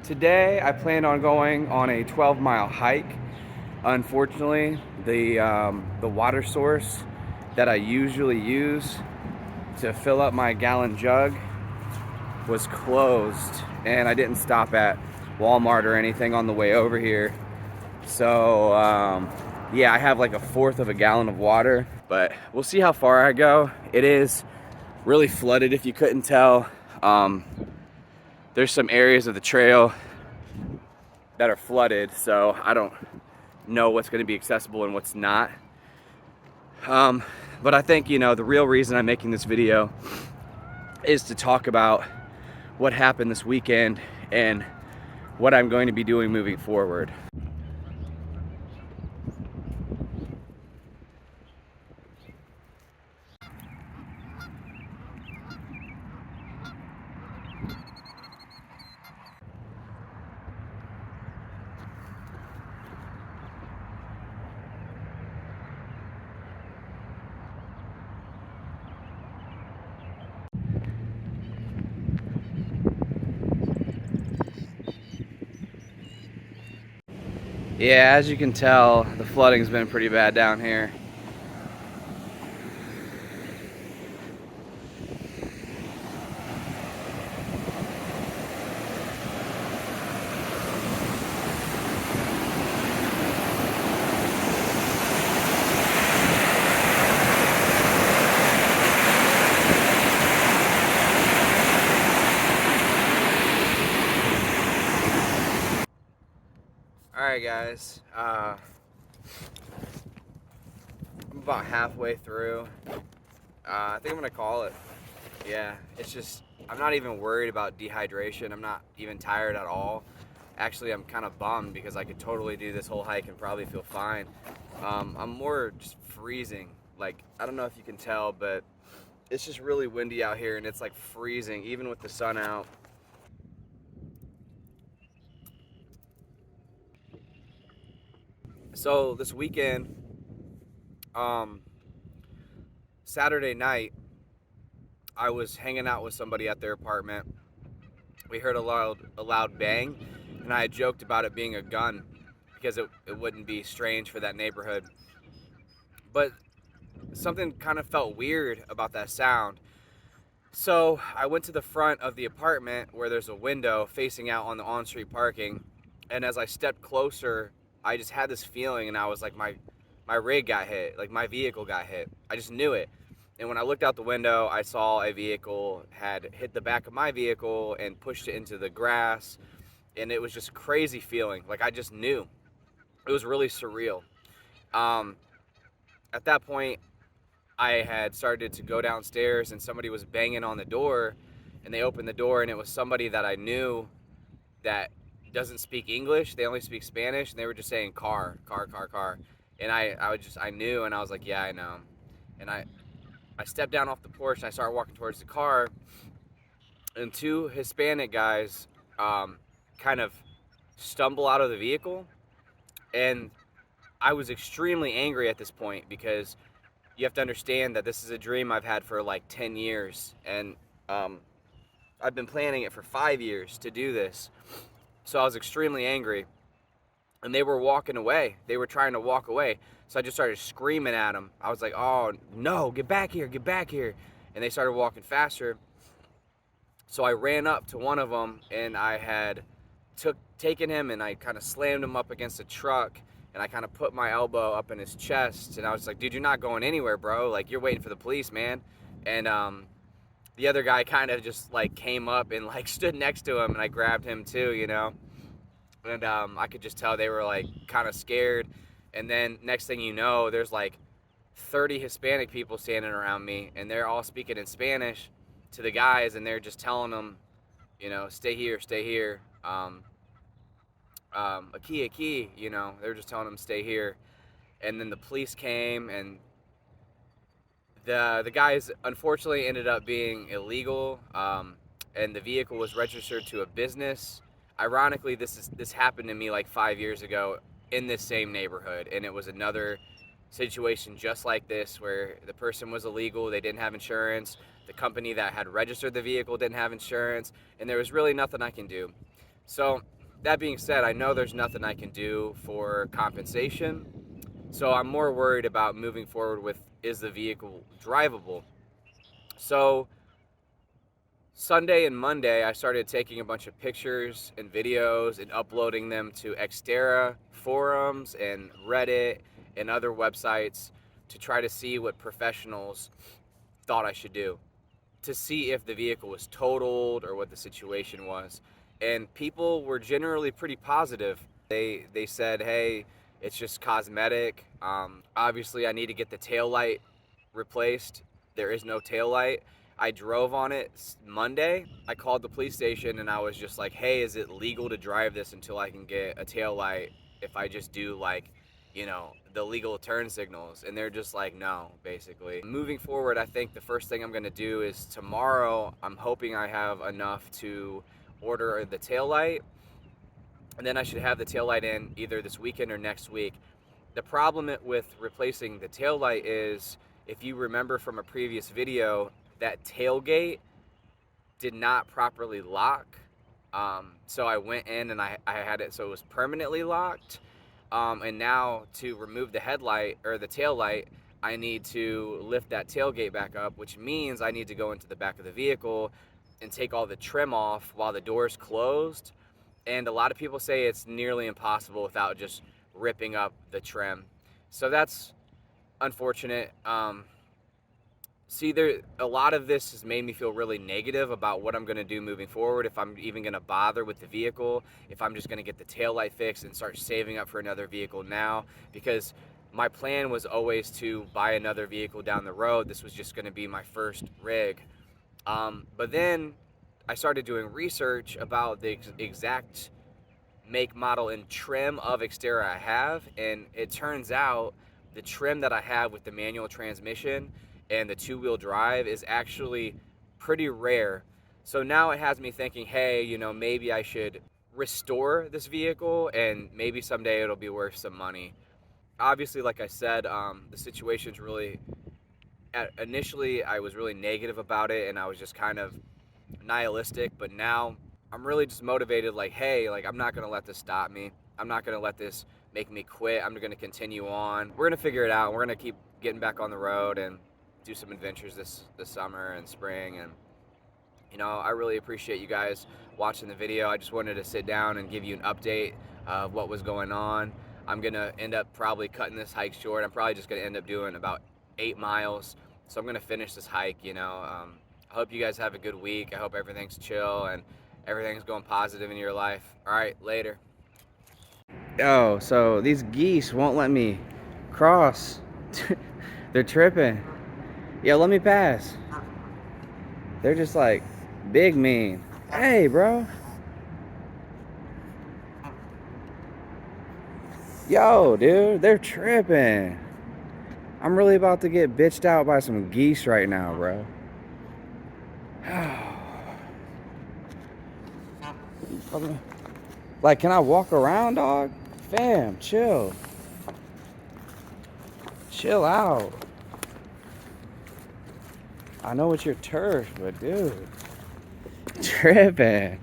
Today I plan on going on a 12-mile hike. Unfortunately, the water source that I usually use to fill up my gallon jug was closed, and I didn't stop at Walmart or anything on the way over here. So yeah, I have like a fourth of a gallon of water, but we'll see how far I go. It is really flooded, if you couldn't tell. There's some areas of the trail that are flooded, so I don't know what's going to be accessible and what's not. But I think, the real reason I'm making this video is to talk about what happened this weekend and what I'm going to be doing moving forward. Yeah, as you can tell, the flooding's been pretty bad down here. Alright guys, I'm about halfway through. I think I'm gonna call it. Yeah, it's just, I'm not even worried about dehydration. I'm not even tired at all. Actually, I'm kind of bummed because I could totally do this whole hike and probably feel fine. I'm more just freezing. Like, I don't know if you can tell, but it's just really windy out here and it's like freezing even with the sun out. So this weekend, Saturday night, I was hanging out with somebody at their apartment. We heard a loud bang, and I had joked about it being a gun because it wouldn't be strange for that neighborhood. But something kind of felt weird about that sound. So I went to the front of the apartment where there's a window facing out on the on-street parking, and as I stepped closer, I just had this feeling, and I was like, my rig got hit, like my vehicle got hit. I just knew it. And when I looked out the window, I saw a vehicle had hit the back of my vehicle and pushed it into the grass, and it was just a crazy feeling. Like I just knew. It was really surreal. Um, at that point, I had started to go downstairs and somebody was banging on the door, and they opened the door and it was somebody that I knew that doesn't speak English. They only speak Spanish, and they were just saying car, car, car, car. And I knew, and I was like, yeah, I know. And I stepped down off the porch and I started walking towards the car, and two Hispanic guys kind of stumble out of the vehicle, and I was extremely angry at this point because you have to understand that this is a dream I've had for like 10 years, and I've been planning it for 5 years to do this. So I was extremely angry, and they were walking away. They were trying to walk away. So I just started screaming at them. I was like, oh, no, get back here, get back here. And they started walking faster. So I ran up to one of them, and I had taken him, and I kind of slammed him up against a truck, and I kind of put my elbow up in his chest, and I was like, dude, you're not going anywhere, bro. Like, you're waiting for the police, man. And the other guy kind of just like came up and like stood next to him, and I grabbed him too, and I could just tell they were like kind of scared. And then next thing you know, there's like 30 Hispanic people standing around me, and they're all speaking in Spanish to the guys, and they're just telling them, stay here, stay here. Aquí, they're just telling them stay here. And then the police came, and the guys unfortunately ended up being illegal, and the vehicle was registered to a business. Ironically, this happened to me like 5 years ago in this same neighborhood, and it was another situation just like this where the person was illegal, they didn't have insurance, the company that had registered the vehicle didn't have insurance, and there was really nothing I can do. So that being said, I know there's nothing I can do for compensation. So I'm more worried about moving forward with, is the vehicle drivable? So Sunday and Monday, I started taking a bunch of pictures and videos and uploading them to Xterra forums and Reddit and other websites to try to see what professionals thought I should do, to see if the vehicle was totaled or what the situation was. And people were generally pretty positive. They said, hey, it's just cosmetic. Obviously, I need to get the tail light replaced. There is no tail light. I drove on it Monday. I called the police station and I was just like, hey, is it legal to drive this until I can get a tail light if I just do like, you know, the legal turn signals? And they're just like, no, basically. Moving forward, I think the first thing I'm gonna do is tomorrow, I'm hoping I have enough to order the tail light, and then I should have the tail light in either this weekend or next week. The problem with replacing the taillight is, if you remember from a previous video, that tailgate did not properly lock. So I went in and I had it so it was permanently locked. And now to remove the headlight or the tail light, I need to lift that tailgate back up, which means I need to go into the back of the vehicle and take all the trim off while the door's closed. And a lot of people say it's nearly impossible without just ripping up the trim. So that's unfortunate. See, there, a lot of this has made me feel really negative about what I'm going to do moving forward, if I'm even going to bother with the vehicle, if I'm just going to get the taillight fixed and start saving up for another vehicle now, because my plan was always to buy another vehicle down the road. This was just going to be my first rig. But then I started doing research about the exact make, model, and trim of Xterra I have, and it turns out the trim that I have with the manual transmission and the two-wheel drive is actually pretty rare. So now it has me thinking, hey, you know, maybe I should restore this vehicle and maybe someday it'll be worth some money. Obviously, like I said, the situation's really, initially I was really negative about it and I was just kind of nihilistic, but now I'm really just motivated, like, hey, like, I'm not gonna let this stop me. I'm not gonna let this make me quit. I'm gonna continue on. We're gonna figure it out. We're gonna keep getting back on the road and do some adventures this summer and spring. And you know, I really appreciate you guys watching the video. I just wanted to sit down and give you an update of what was going on. I'm gonna end up probably cutting this hike short. I'm probably just gonna end up doing about 8 miles. So I'm gonna finish this hike, you know. I hope you guys have a good week. I hope everything's chill and everything's going positive in your life. All right, later. Yo, so these geese won't let me cross. They're tripping. Yo, let me pass. They're just like big mean. Hey, bro. Yo, dude, they're tripping. I'm really about to get bitched out by some geese right now, bro. Like, can I walk around, dog? Fam, chill. Chill out. I know it's your turf, but dude, tripping.